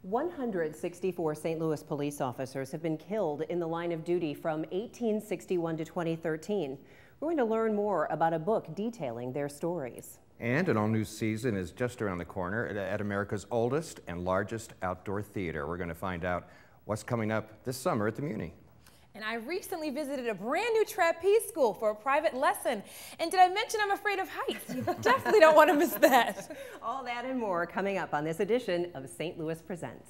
164 St. Louis police officers have been killed in the line of duty from 1861 to 2013. We're going to learn more about a book detailing their stories. And an all-new season is just around the corner at America's oldest and largest outdoor theater. We're going to find out what's coming up this summer at the Muny. And I recently visited a brand new trapeze school for a private lesson. And did I mention I'm afraid of heights? You definitely don't want to miss that. All that and more coming up on this edition of St. Louis Presents.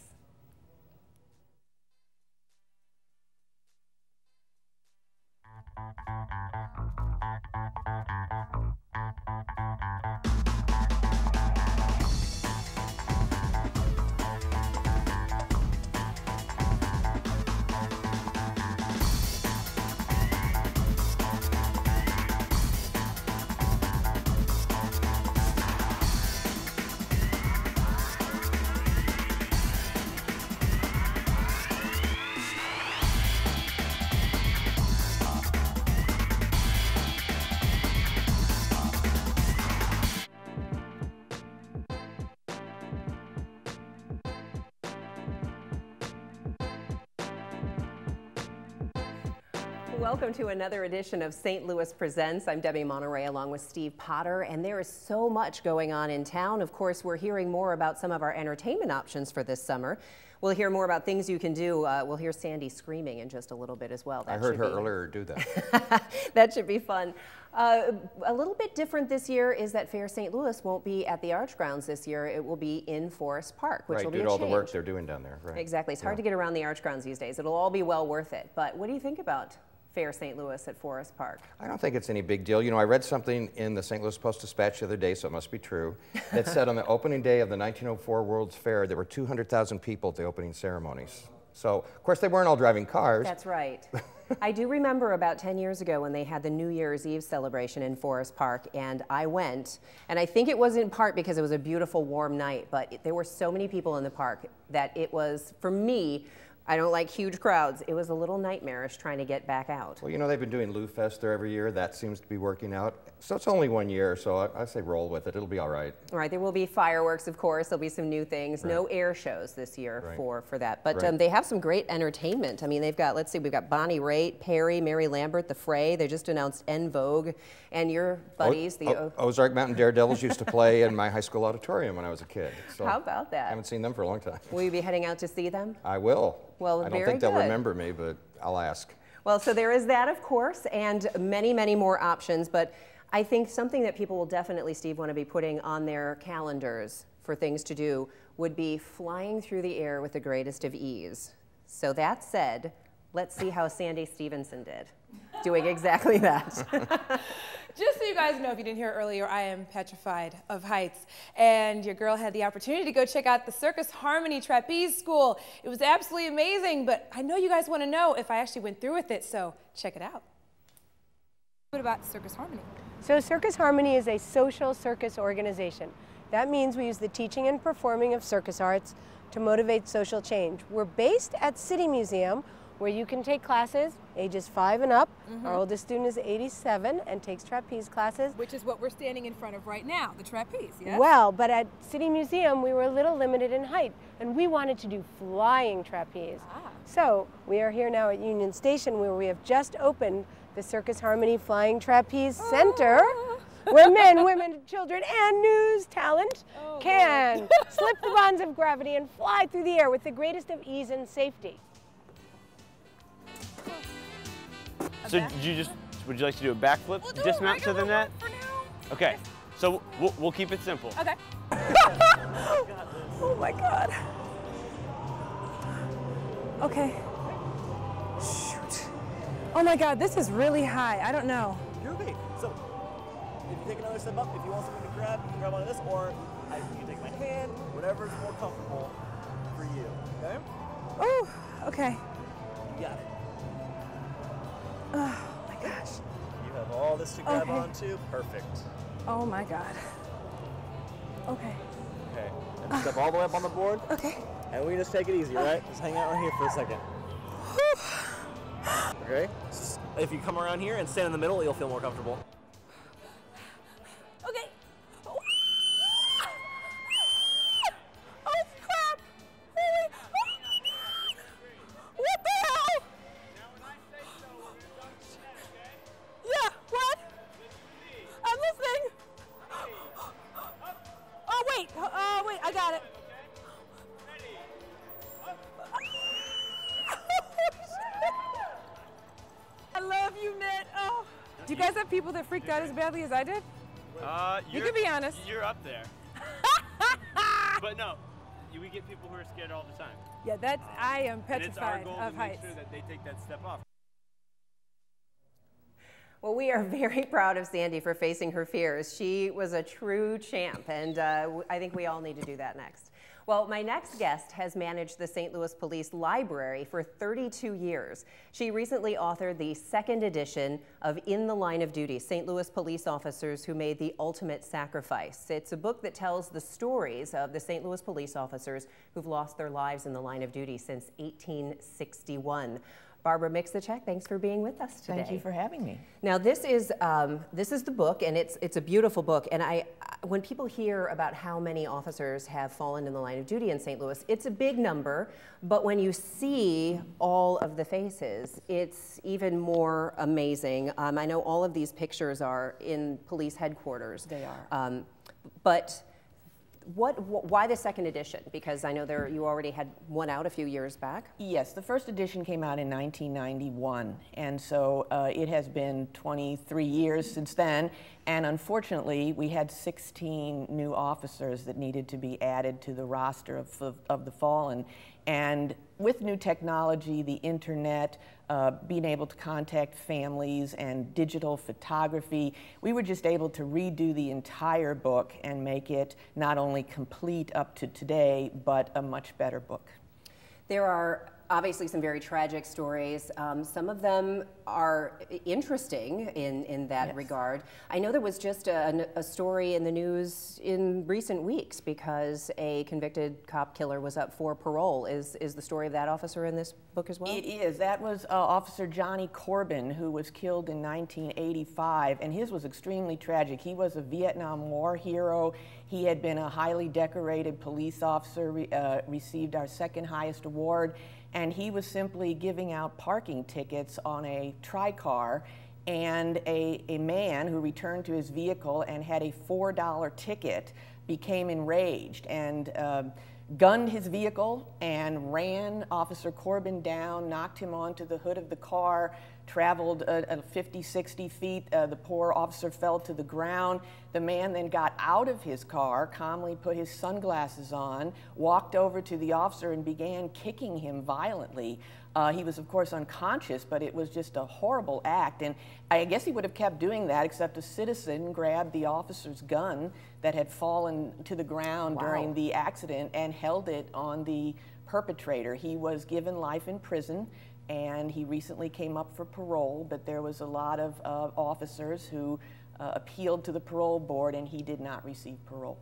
Welcome to another edition of St. Louis Presents. I'm Debbie Monterey along with Steve Potter, and there is so much going on in town. Of course, we're hearing more about some of our entertainment options for this summer. We'll hear more about things you can do. We'll hear Sande screaming in just a little bit as well. I heard her earlier do that. That should be fun. A little bit different this year is that Fair St. Louis won't be at the Arch Grounds this year. It will be in Forest Park, which will be a change. Right, due to all the work they're doing down there. Right. Exactly. It's hard to get around the Arch Grounds these days. It'll all be well worth it. But what do you think about Fair St. Louis at Forest Park? I don't think it's any big deal. You know, I read something in the St. Louis Post-Dispatch the other day, so it must be true. It said on the opening day of the 1904 World's Fair, there were 200,000 people at the opening ceremonies. So, of course, they weren't all driving cars. That's right. I do remember about 10 years ago when they had the New Year's Eve celebration in Forest Park, and I went, and I think it was in part because it was a beautiful, warm night, but there were so many people in the park that it was, for me, I don't like huge crowds. It was a little nightmarish trying to get back out. Well, you know, they've been doing Lou Fest there every year. That seems to be working out. So it's only 1 year, so I say roll with it. It'll be all right. All right, there will be fireworks, of course. There'll be some new things. Right. No air shows this year for that. But they have some great entertainment. I mean, they've got, let's see, we've got Bonnie Raitt, Perry, Mary Lambert, The Fray. They just announced En Vogue. And your buddies, Ozark Mountain Daredevils used to play in my high school auditorium when I was a kid. So how about that? I haven't seen them for a long time. Will you be heading out to see them? I will. Well, I don't think they'll remember me, but I'll ask. Well, so there is that, of course, and many, many more options. But I think something that people will definitely, Steve, want to be putting on their calendars for things to do would be flying through the air with the greatest of ease. So that said, let's see how Sande Stevenson did, doing exactly that. Just so you guys know, if you didn't hear earlier, I am petrified of heights. And your girl had the opportunity to go check out the Circus Harmony Trapeze School. It was absolutely amazing, but I know you guys want to know if I actually went through with it, so check it out. What about Circus Harmony? So Circus Harmony is a social circus organization. That means we use the teaching and performing of circus arts to motivate social change. We're based at City Museum, where you can take classes ages 5 and up. Our oldest student is 87 and takes trapeze classes. Which is what we're standing in front of right now, the trapeze, yes? Well, but at City Museum, we were a little limited in height, and we wanted to do flying trapeze. So we are here now at Union Station, where we have just opened the Circus Harmony Flying Trapeze Center, where men, women, children, and news talent can slip the bonds of gravity and fly through the air with the greatest of ease and safety. So would you like to do a backflip, dismount to the net? Okay, so we'll keep it simple. Okay. Oh my God. Okay. Shoot. Oh my God, this is really high. I don't know. You're okay. So if you take another step up, if you want something to grab, you can grab onto this, or you can take my hand, whatever's more comfortable for you. Okay? Oh, okay. You got it. Oh my gosh. You have all this to grab onto. Perfect. Oh my God. Okay. Okay. And step all the way up on the board. Okay. And we just take it easy, right? Just hang out right here for a second. Okay? So if you come around here and stand in the middle, you'll feel more comfortable. Okay. Oh crap! Holy Oh, wait, I got it. I love you, Mitt. Oh. Do you guys have people that freaked out as badly as I did? You can be honest. You're up there. But no, we get people who are scared all the time. Yeah, that's, I am petrified and it's our goal of to make heights. sure that they take that step off. Well, we are very proud of Sande for facing her fears. She was a true champ, and I think we all need to do that next. Well, my next guest has managed the St. Louis Police Library for 32 years. She recently authored the second edition of In the Line of Duty, St. Louis Police Officers Who Made the Ultimate Sacrifice. It's a book that tells the stories of the St. Louis police officers who've lost their lives in the line of duty since 1861. Barbara Mixachek, thanks for being with us today. Thank you for having me. Now this is the book, and it's a beautiful book. And when people hear about how many officers have fallen in the line of duty in St. Louis, it's a big number. But when you see all of the faces, it's even more amazing. I know all of these pictures are in police headquarters. They are. But why the second edition? Because I know you already had one out a few years back. Yes, the first edition came out in 1991, and so it has been 23 years since then, and unfortunately we had 16 new officers that needed to be added to the roster of the fallen. And with new technology, the internet, being able to contact families and digital photography, we were just able to redo the entire book and make it not only complete up to today, but a much better book. There are obviously some very tragic stories. Some of them are interesting in that regard. I know there was just a story in the news in recent weeks because a convicted cop killer was up for parole. Is the story of that officer in this book as well? It is. That was Officer Johnny Corbin, who was killed in 1985, and his was extremely tragic. He was a Vietnam War hero. He had been a highly decorated police officer, received our second highest award, and he was simply giving out parking tickets on a tri-car, and a man who returned to his vehicle and had a $4 ticket became enraged and gunned his vehicle and ran Officer Corbin down, knocked him onto the hood of the car, traveled 50, 60 feet. The poor officer fell to the ground. The man then got out of his car, calmly put his sunglasses on, walked over to the officer and began kicking him violently. He was, of course, unconscious, but it was just a horrible act. And I guess he would have kept doing that, except a citizen grabbed the officer's gun that had fallen to the ground during the accident and held it on the perpetrator. He was given life in prison, and he recently came up for parole, but there was a lot of officers who appealed to the parole board, and he did not receive parole.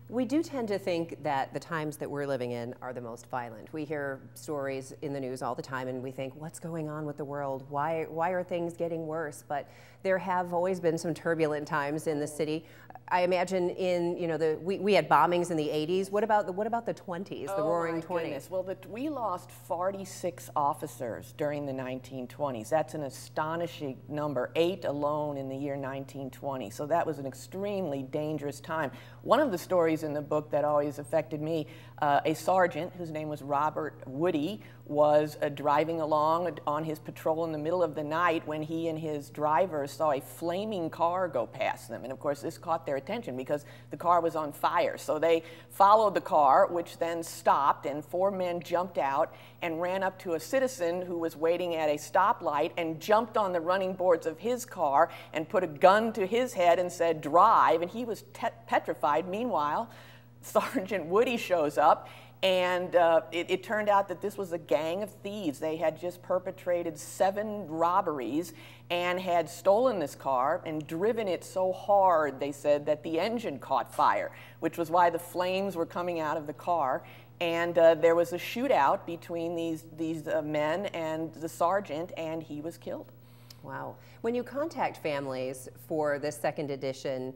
We do tend to think that the times that we're living in are the most violent. We hear stories in the news all the time and we think, what's going on with the world? Why are things getting worse? But there have always been some turbulent times in the city. I imagine we had bombings in the 80s. What about the 20s, the Roaring 20s? Goodness. Well, we lost 46 officers during the 1920s. That's an astonishing number, 8 alone in the year 1920. So that was an extremely dangerous time. One of the stories in the book that always affected me, a sergeant whose name was Robert Woody was driving along on his patrol in the middle of the night when he and his driver saw a flaming car go past them. And of course this caught their attention because the car was on fire. So they followed the car, which then stopped, and 4 men jumped out and ran up to a citizen who was waiting at a stoplight and jumped on the running boards of his car and put a gun to his head and said, "Drive," and he was petrified. Meanwhile, Sergeant Woody shows up, and it turned out that this was a gang of thieves. They had just perpetrated 7 robberies and had stolen this car and driven it so hard, they said, that the engine caught fire, which was why the flames were coming out of the car. And there was a shootout between these men and the sergeant, and he was killed. Wow. When you contact families for this second edition,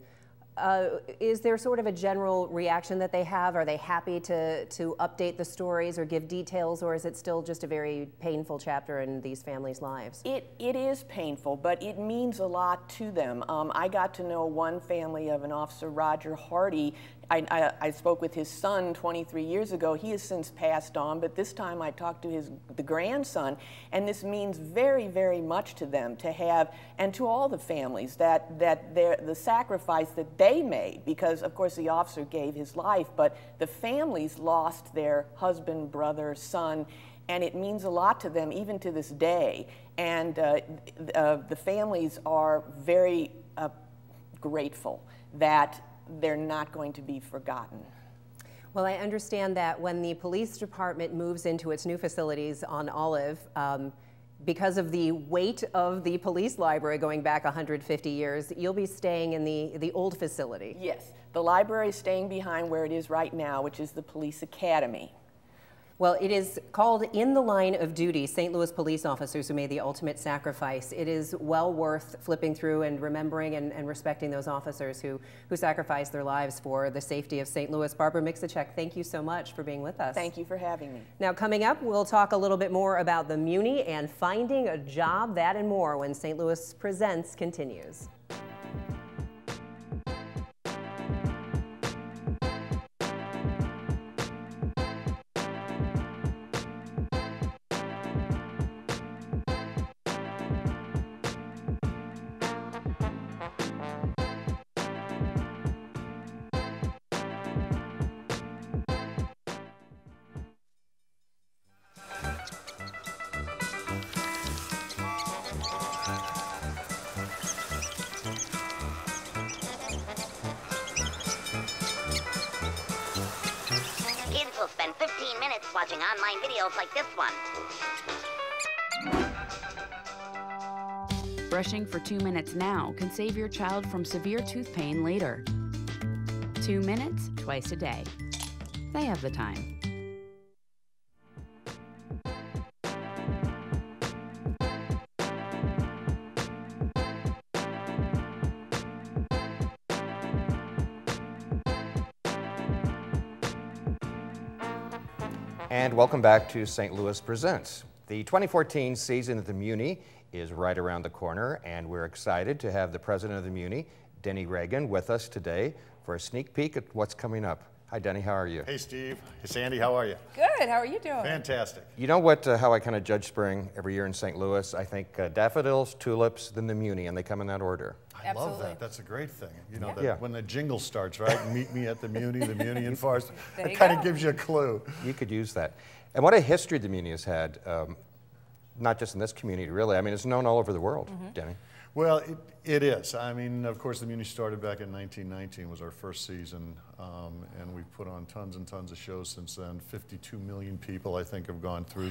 is there sort of a general reaction that they have? Are they happy to update the stories or give details, or is it still just a very painful chapter in these families' lives? It is painful, but it means a lot to them. I got to know one family of an officer, Roger Hardy, I spoke with his son 23 years ago. He has since passed on, but this time I talked to the grandson, and this means very, very much to them to have, and to all the families, that the sacrifice that they made, because of course the officer gave his life, but the families lost their husband, brother, son, and it means a lot to them even to this day. And the families are very grateful that they're not going to be forgotten. Well, I understand that when the police department moves into its new facilities on Olive, because of the weight of the police library going back 150 years, you'll be staying in the old facility. Yes, the library is staying behind where it is right now, which is the police academy. Well, it is called In the Line of Duty, St. Louis police officers who made the ultimate sacrifice. It is well worth flipping through and remembering and respecting those officers who sacrificed their lives for the safety of St. Louis. Barbara Mixachek, thank you so much for being with us. Thank you for having me. Now, coming up, we'll talk a little bit more about the Muny and finding a job, that and more, when St. Louis Presents continues. Kids will spend 15 minutes watching online videos like this one. Brushing for 2 minutes now can save your child from severe tooth pain later. 2 minutes twice a day. They have the time. And welcome back to St. Louis Presents. The 2014 season of the Muny is right around the corner, and we're excited to have the president of the Muny, Denny Reagan, with us today for a sneak peek at what's coming up. Hi, Denny, how are you? Hey, Steve. Hey, Sandy, how are you? Good, how are you doing? Fantastic. You know what? How I kind of judge spring every year in St. Louis? I think daffodils, tulips, then the Muny, and they come in that order. I love that. That's a great thing. You know, Yeah. when the jingle starts, right? Meet me at the Muny in Forest. There It you kind of go. gives you a clue. You could use that. And what a history the Muny has had, not just in this community, really. I mean, it's known all over the world, Denny. Well, it is. I mean, of course, the Muny started back in 1919, was our first season, and we've put on tons and tons of shows since then. 52 million people, I think, have gone through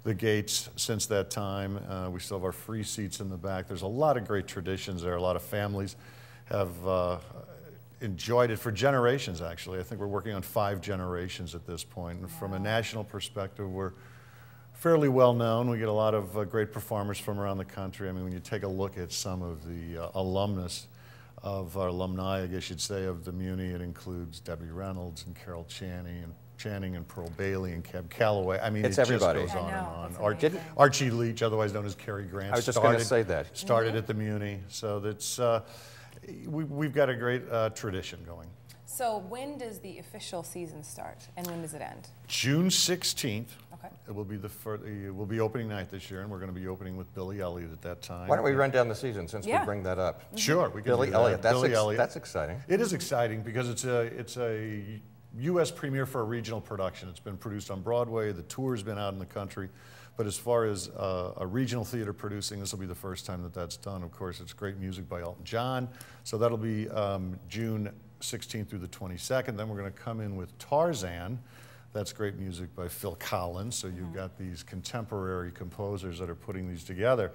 the gates since that time. We still have our free seats in the back. There's a lot of great traditions there. A lot of families have enjoyed it for generations, actually. I think we're working on 5 generations at this point. And from a national perspective, we're fairly well known. We get a lot of great performers from around the country. I mean, when you take a look at some of the alumnus of our alumni, I guess you'd say, of the Muny, it includes Debbie Reynolds and Carol Channing and Pearl Bailey and Cab Calloway. I mean, It's it everybody. just goes on and That's on. amazing. Archie Leach, otherwise known as Cary Grant, I was just going to say that. started at the Muny. So that's, we've got a great tradition going. So when does the official season start, and when does it end? June 16th. Okay. It will be will be opening night this year, and we're going to be opening with Billy Elliot at that time. Why don't we run down the season since Yeah. we bring that up? Sure, we can Billy do that. Elliot, Billy Elliot. That's exciting. It is exciting because it's a U.S. premiere for a regional production. It's been produced on Broadway. The tour's been out in the country. But as far as a regional theater producing, this will be the first time that that's done. Of course, it's great music by Elton John. So that'll be June 16th through the 22nd. Then we're going to come in with Tarzan. That's great music by Phil Collins. So you've got these contemporary composers that are putting these together.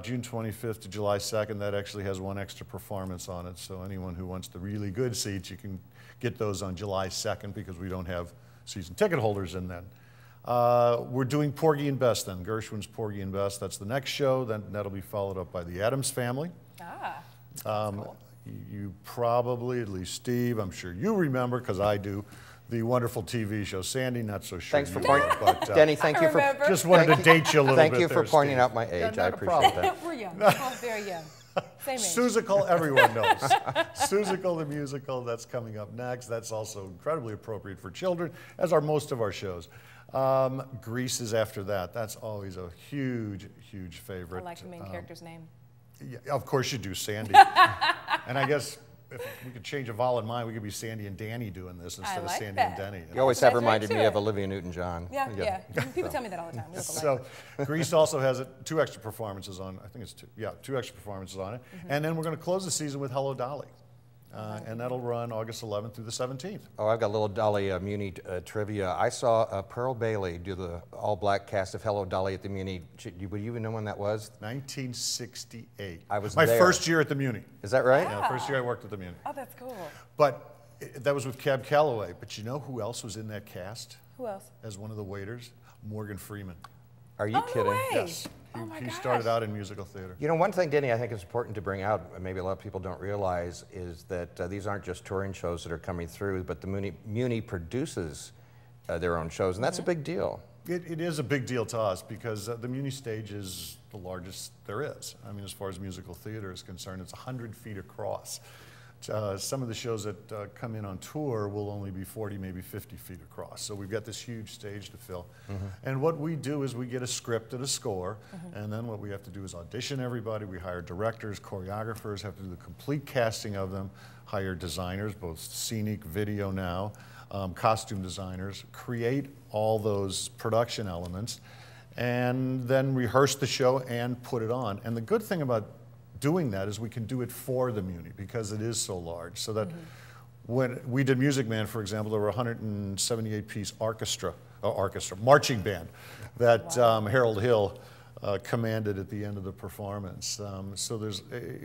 June 25th to July 2nd, that actually has one extra performance on it. So anyone who wants the really good seats, you can get those on July 2nd because we don't have season ticket holders in then. We're doing Porgy and Bess then, Gershwin's Porgy and Bess. That's the next show. Then that'll be followed up by the Addams Family. Ah, Cool. You probably, at least Steve, I'm sure you remember, because I do, the wonderful TV show. Sandy, not so sure. Thanks for you pointing, do, but, Denny, thank you for, remember. just wanted to date you a little bit thank you there, for pointing Steve. out my age. Not I a appreciate problem. that. we're young, we're both very young. Same age. Seussical, everyone knows. Seussical, the musical, that's coming up next. That's also incredibly appropriate for children, as are most of our shows. Grease is after that. That's always a huge, huge favorite. I like the main character's name. Yeah, of course you do, Sande. And I guess if we could change a vowel in mine, we could be Sandy and Danny doing this instead of Sandy and Denny. You always have reminded me of Olivia Newton-John. Yeah. People tell me that all the time. So Grease also has 2 extra performances on, I think it's 2. Yeah, 2 extra performances on it. And then we're going to close the season with Hello, Dolly. And that'll run August 11th through the 17th. Oh, I've got a little Dolly Muny trivia. I saw Pearl Bailey do the all-black cast of Hello, Dolly at the Muny. Would you even know when that was? 1968. I was my there. first year at the Muny. Is that right? Yeah, first year I worked at the Muny. Oh, that's cool. But that was with Cab Calloway. But you know who else was in that cast? Who else? As one of the waiters? Morgan Freeman. Are you kidding? No way. Yes. He started out in musical theater. You know, one thing, Denny, I think is important to bring out, and maybe a lot of people don't realize, is that these aren't just touring shows that are coming through, but the Muny produces their own shows, and that's a big deal. It is a big deal to us because the Muny stage is the largest there is. I mean, as far as musical theater is concerned, it's 100 feet across. Some of the shows that come in on tour will only be 40, maybe 50 feet across. So we've got this huge stage to fill. And what we do is we get a script and a score, and then what we have to do is audition everybody. We hire directors, choreographers, have to do the complete casting of them, hire designers, both scenic, video now, costume designers, create all those production elements, and then rehearse the show and put it on. And the good thing about doing that is we can do it for the Muny because it is so large. So that when we did Music Man, for example, there were 178-piece marching band that Harold Hill commanded at the end of the performance. So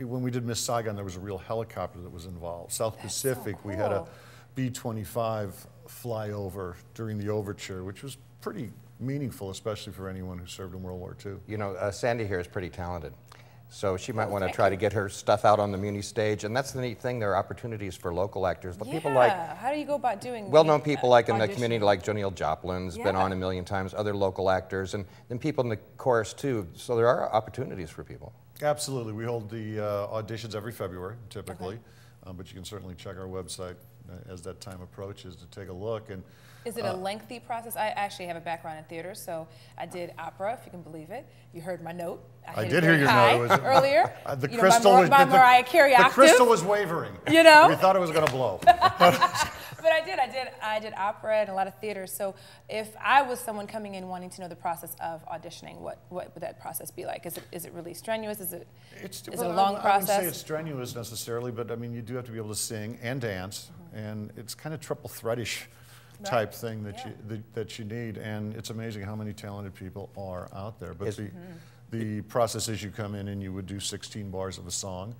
when we did Miss Saigon, there was a real helicopter that was involved. South Pacific, we had a B-25 flyover during the overture, which was pretty meaningful, especially for anyone who served in World War II. You know, Sande here is pretty talented. So she might want to try to get her stuff out on the Muny stage, and that's the neat thing. There are opportunities for local actors. People like, how do you go about doing well-known people like in the community, like Jonelle Joplin's been on a million times, other local actors, and then people in the chorus too. So there are opportunities for people. Absolutely. We hold the auditions every February, typically, but you can certainly check our website as that time approaches to take a look. And is it a lengthy process? I actually have a background in theater, so I did opera, if you can believe it. You heard my note. I did hear your note earlier. The crystal was my Mariah Carey octave. The crystal was wavering. You know, we thought it was going to blow. But I did opera and a lot of theater. So if I was someone coming in wanting to know the process of auditioning, what would that process be like? Is it really strenuous? Is it a long process? I wouldn't say it's strenuous necessarily, but I mean you do have to be able to sing and dance, and it's kind of triple threadish type thing that you need, and it's amazing how many talented people are out there. But the process is you come in and you would do 16 bars of a song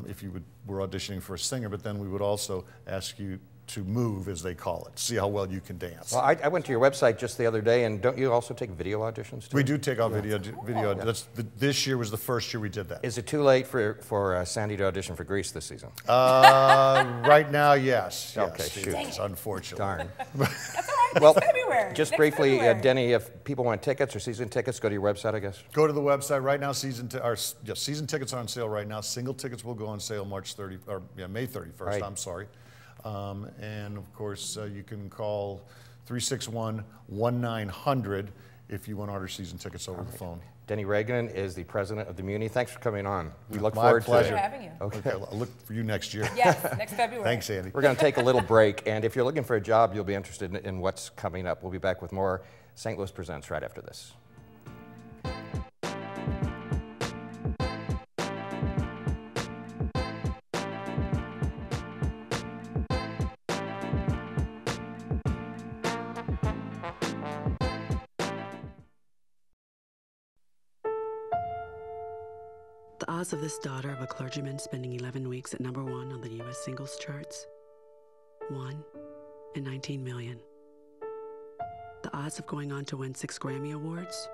if you were auditioning for a singer, but then we would also ask you to move, as they call it, see how well you can dance. Well, I went to your website just the other day, and don't you also take video auditions too? We do take out video. This year was the first year we did that. Is it too late for Sande to audition for Grease this season? Right now, yes. Okay, shoot. Unfortunately. Darn. That's all right. Well, February. just briefly, Denny, if people want tickets or season tickets, go to your website, I guess. Go to the website right now. Season tickets are on sale right now. Single tickets will go on sale May 31st. Right. I'm sorry. And of course, you can call 361-1900 if you want to order season tickets over the phone. Denny Reagan is the president of the Muny. Thanks for coming on. We look My forward pleasure. to it. having you. Okay, I'll look for you next year. Yes, next February. Thanks, Andy. We're going to take a little break, and if you're looking for a job, you'll be interested in what's coming up. We'll be back with more St. Louis Presents right after this. The odds of this daughter of a clergyman spending 11 weeks at #1 on the U.S. singles charts? 1 in 19 million. The odds of going on to win 6 Grammy Awards?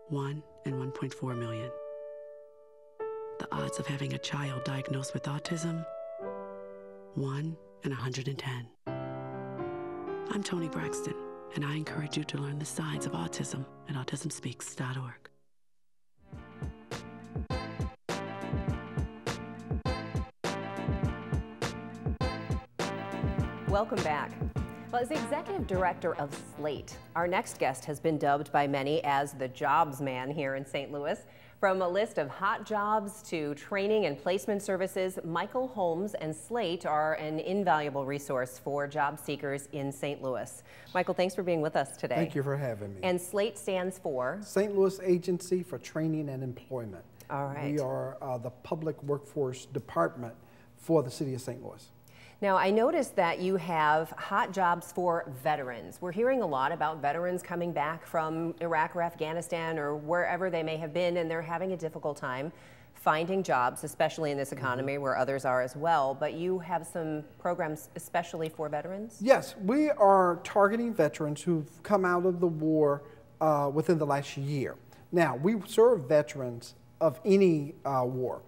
1 in 1.4 million. The odds of having a child diagnosed with autism? 1 in 110. I'm Toni Braxton, and I encourage you to learn the signs of autism at autismspeaks.org. Welcome back. Well, as the Executive Director of Slate, our next guest has been dubbed by many as the jobs man here in St. Louis. From a list of hot jobs to training and placement services, Michael Holmes and Slate are an invaluable resource for job seekers in St. Louis. Michael, thanks for being with us today. Thank you for having me. And Slate stands for? St. Louis Agency for Training and Employment. All right. We are the public workforce department for the city of St. Louis. Now, I noticed that you have hot jobs for veterans. We're hearing a lot about veterans coming back from Iraq or Afghanistan or wherever they may have been, and they're having a difficult time finding jobs, especially in this economy where others are as well. But you have some programs especially for veterans? Yes, we are targeting veterans who've come out of the war within the last year. Now, we serve veterans of any war,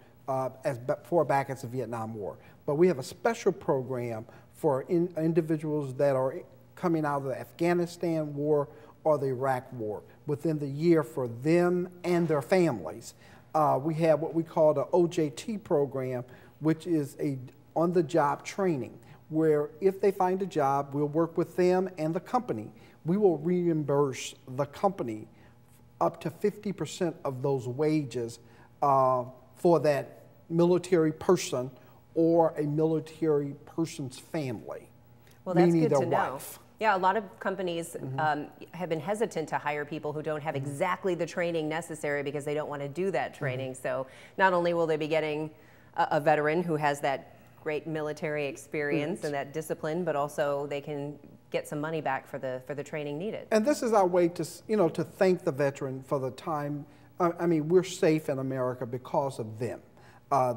as far back as the Vietnam War. But we have a special program for individuals that are coming out of the Afghanistan war or the Iraq war within the year for them and their families. We have what we call the OJT program, which is a on-the-job training, where if they find a job, we'll work with them and the company. We will reimburse the company up to 50% of those wages for that military person or a military person's family, well, that's meaning good their to know. wife. Yeah, a lot of companies have been hesitant to hire people who don't have exactly the training necessary because they don't want to do that training. So not only will they be getting a veteran who has that great military experience and that discipline, but also they can get some money back for the training needed. And this is our way to, to thank the veteran for the time. I mean, we're safe in America because of them.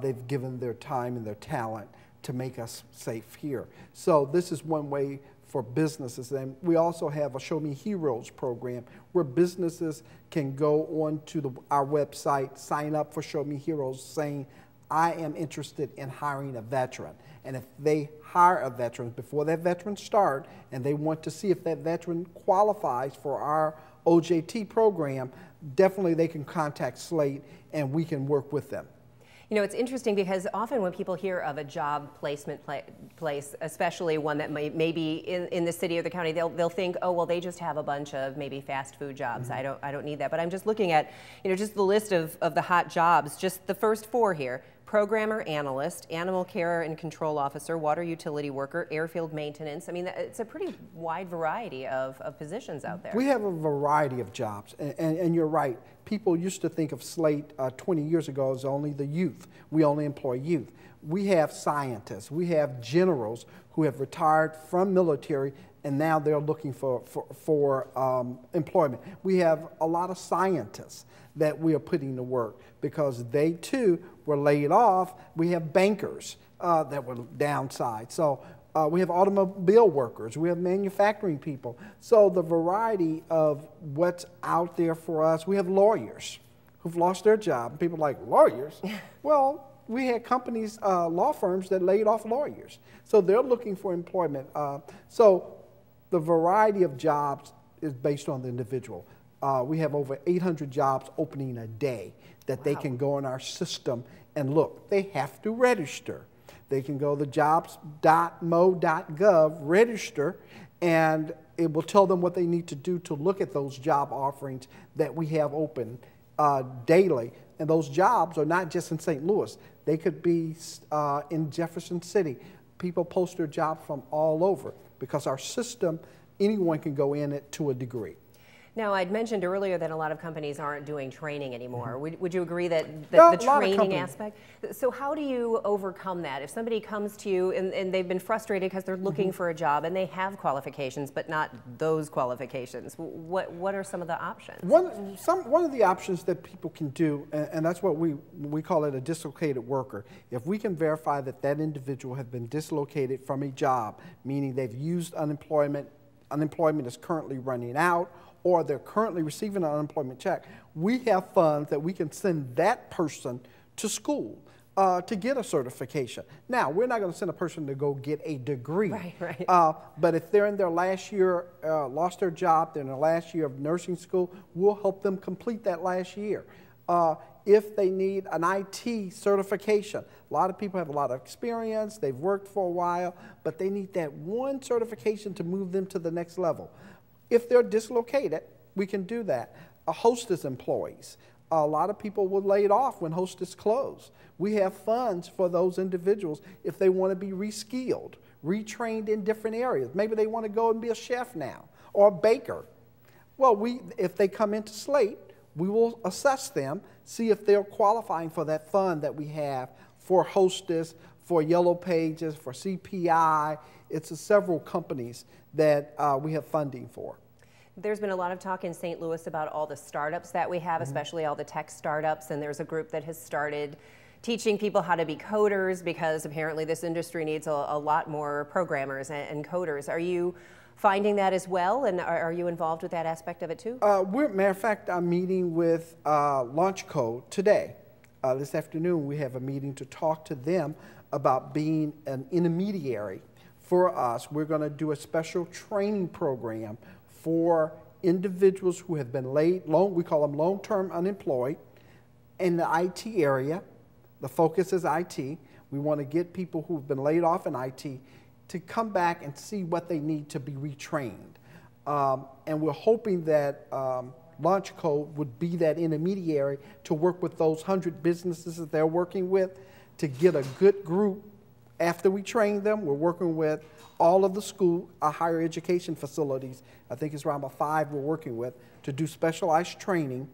They've given their time and their talent to make us safe here. So this is one way for businesses. And we also have a Show Me Heroes program where businesses can go on to our website, sign up for Show Me Heroes saying, I am interested in hiring a veteran. And if they hire a veteran before that veteran starts and they want to see if that veteran qualifies for our OJT program, definitely they can contact Slate and we can work with them. You know, it's interesting because often when people hear of a job placement place, especially one that may be in the city or the county, they'll think, oh, well, they just have a bunch of maybe fast food jobs. I don't need that. But I'm just looking at, just the list of the hot jobs, just the first four here. Programmer, analyst, animal care and control officer, water utility worker, airfield maintenance. I mean, it's a pretty wide variety of positions out there. We have a variety of jobs, and you're right. People used to think of Slate 20 years ago as only the youth. We only employ youth. We have scientists. We have generals who have retired from military and now they're looking for employment. We have a lot of scientists that we are putting to work because they too were laid off. We have bankers that were downside. So we have automobile workers. We have manufacturing people. So the variety of what's out there for us. We have lawyers who've lost their job. People are like, lawyers? Well, we had companies, law firms that laid off lawyers. So they're looking for employment. So the variety of jobs is based on the individual. We have over 800 jobs opening a day that they can go in our system and look. They have to register. They can go to jobs.mo.gov, register, and it will tell them what they need to do to look at those job offerings that we have open daily. And those jobs are not just in St. Louis. They could be in Jefferson City. People post their jobs from all over because our system, anyone can go in it to a degree. Now, I'd mentioned earlier that a lot of companies aren't doing training anymore. Would you agree that the training aspect? So how do you overcome that? If somebody comes to you and they've been frustrated because they're looking for a job and they have qualifications, but not those qualifications, what are some of the options? One of the options that people can do, and that's what we call it a dislocated worker. If we can verify that that individual has been dislocated from a job, meaning they've used unemployment is currently running out, or they're currently receiving an unemployment check, we have funds that we can send that person to school to get a certification. Now, we're not going to send a person to go get a degree. Right. But if they're in their last year, lost their job, they're in their last year of nursing school, we'll help them complete that last year. If they need an IT certification, a lot of people have a lot of experience, they've worked for a while, but they need that one certification to move them to the next level. If they're dislocated, we can do that. Hostess employees, a lot of people were laid off when Hostess closed. We have funds for those individuals if they want to be reskilled, retrained in different areas. Maybe they want to go and be a chef now or a baker. Well, if they come into Slate, we will assess them, see if they're qualifying for that fund that we have for Hostess, for Yellow Pages, for CPI. It's several companies that we have funding for. There's been a lot of talk in St. Louis about all the startups that we have, especially all the tech startups, and there's a group that has started teaching people how to be coders because apparently this industry needs a lot more programmers and coders. Are you finding that as well, and are you involved with that aspect of it too? Matter of fact, I'm meeting with Launch Code today. This afternoon we have a meeting to talk to them about being an intermediary for us. We're going to do a special training program for individuals who have been we call them long-term unemployed in the IT area. The focus is IT. We want to get people who've been laid off in IT to come back and see what they need to be retrained. And we're hoping that Launch Code would be that intermediary to work with those 100 businesses that they're working with to get a good group. After we train them, we're working with all of the school, higher education facilities. I think it's around about 5 we're working with to do specialized training.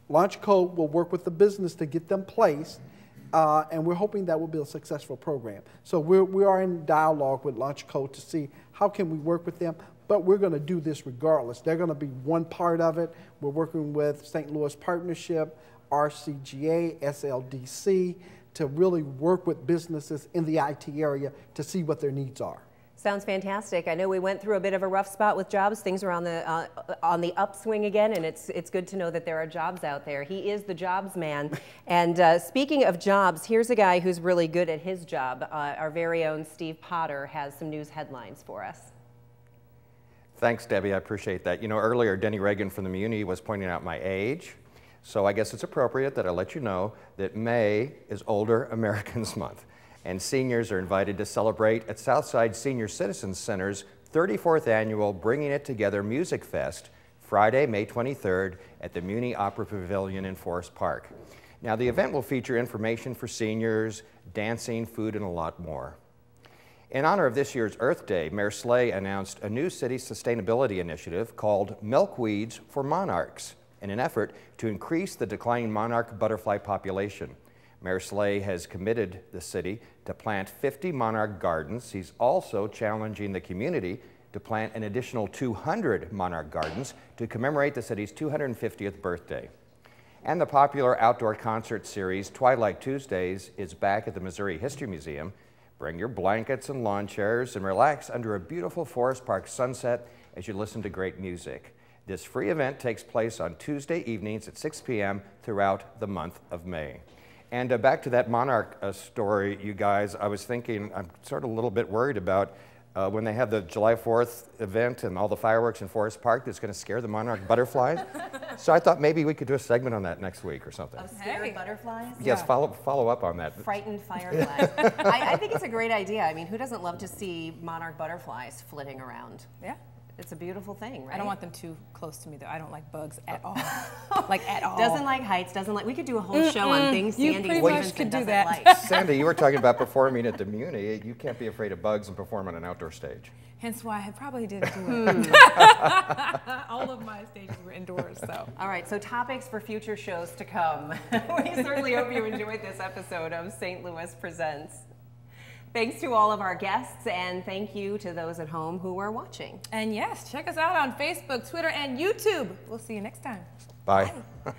Launch Code will work with the business to get them placed, and we're hoping that will be a successful program. So we are in dialogue with Launch Code to see how can we work with them, but we're going to do this regardless. They're going to be one part of it. We're working with St. Louis Partnership, RCGA, SLDC, to really work with businesses in the IT area to see what their needs are. Sounds fantastic. I know we went through a bit of a rough spot with jobs. Things are on the upswing again, and it's good to know that there are jobs out there. He is the jobs man. And speaking of jobs, here's a guy who's really good at his job. Our very own Steve Potter has some news headlines for us. Thanks, Debbie. I appreciate that. You know, earlier, Denny Reagan from the Muny was pointing out my age. So I guess it's appropriate that I let you know that May is Older Americans Month, and seniors are invited to celebrate at Southside Senior Citizens Center's 34th annual Bringing It Together Music Fest, Friday, May 23rd at the Muny Opera Pavilion in Forest Park. Now, the event will feature information for seniors, dancing, food, and a lot more. In honor of this year's Earth Day, Mayor Slay announced a new city sustainability initiative called Milkweeds for Monarchs, in an effort to increase the declining monarch butterfly population. Mayor Slay has committed the city to plant 50 monarch gardens. He's also challenging the community to plant an additional 200 monarch gardens to commemorate the city's 250th birthday. And the popular outdoor concert series Twilight Tuesdays is back at the Missouri History Museum. Bring your blankets and lawn chairs and relax under a beautiful Forest Park sunset as you listen to great music. This free event takes place on Tuesday evenings at 6 p.m. throughout the month of May. And back to that monarch story, you guys, I was thinking, I'm sort of a little bit worried about when they have the July 4th event and all the fireworks in Forest Park that's going to scare the monarch butterflies. So I thought maybe we could do a segment on that next week or something. Of scared butterflies? Yes, yeah. follow up on that. Frightened fireflies. I think it's a great idea. I mean, who doesn't love to see monarch butterflies flitting around? Yeah. It's a beautiful thing, right? I don't want them too close to me, though. I don't like bugs at all. Like, at all. Doesn't like heights, doesn't like... We could do a whole show on things Sandy pretty much could do that. Like. Sandy, you were talking about performing at the Muny. You can't be afraid of bugs and perform on an outdoor stage. Hence why I probably didn't do it. All of my stages were indoors, so. All right, so topics for future shows to come. We certainly hope you enjoyed this episode of St. Louis Presents. Thanks to all of our guests, and thank you to those at home who are watching. And yes, check us out on Facebook, Twitter, and YouTube. We'll see you next time. Bye. Bye.